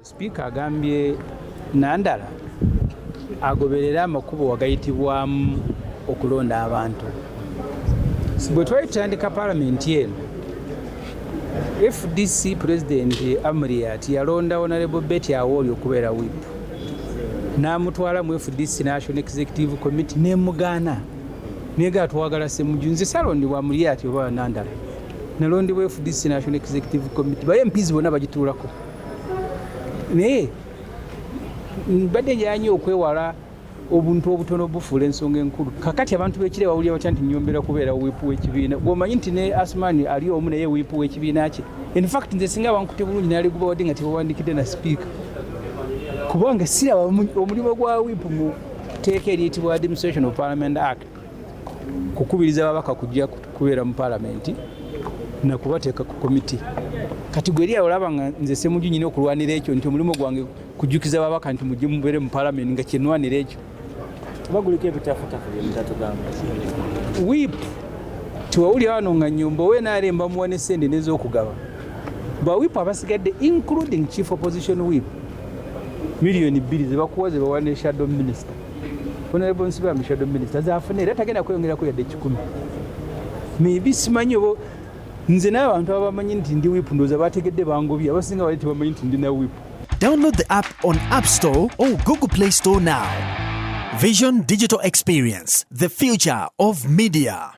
Sipiika agambye Nnampala agoberera amakubo wagayitibwamu okulonda abantu. Bwe twali tutandika paalamenti eno, FDC President Amuriat yalonda Honorable Betty Awori okubeera whip. N'amutwala mu FDC National Executive Committee n'emugaana. Nega twagala Ssemujju. Nze salondibwa Amuriat oba Nnampala. Nalondibwa FDC National Executive Committee. Baye MPs bonna bagituulako. Naye mbadde njaanyi okwewala obuntu obutono bufuula ensonga enkulu. Kakati abantu b'ekire bawulira batya nti nyombera kubeera wiipu w'ekibiina. Bw'omanyi nti ne Asmani ali omu naye wiipu w'ekibiina kye. In fact nze singa bankute bulungi n'aliguba wadde nga tebawandikidde na sipiika. Kubanga siraba omulimu gwa wiipu mu tteeka eriyitibwa Administration of Parliament Act kukubiriza ababaka kujja kubeera mu paalamenti na kubateeka ku komiti. Kati gwe eri olaba nga nze Ssemujju nyina okulwanira ekyo nti omulimu gwange kujjukiza ababaka nti mujje mubeere mu paalamenti nga kyenwanira ekyo. Baguliko ebitafuta byemutatugamba. Whip tiwawulira wano nga Nnyombo we n'alemba muwa n'essente n'ez'okugaba. Ba whip abasigadde including chief opposition whip million 2 ze bakuwa ze bawa ne shadow minister. Honorable Nsibambi shadow minister zaafuna era tagenda kweyongerako yadde 10. Maybe simanyi obo nze n'abantu abamanyi nti ndi whip ndowooza bategedde bangobye abasinga bali tebamanyi nti ndi na whip. Download the app on App Store or Google Play Store now. Vision Digital Experience, the future of media.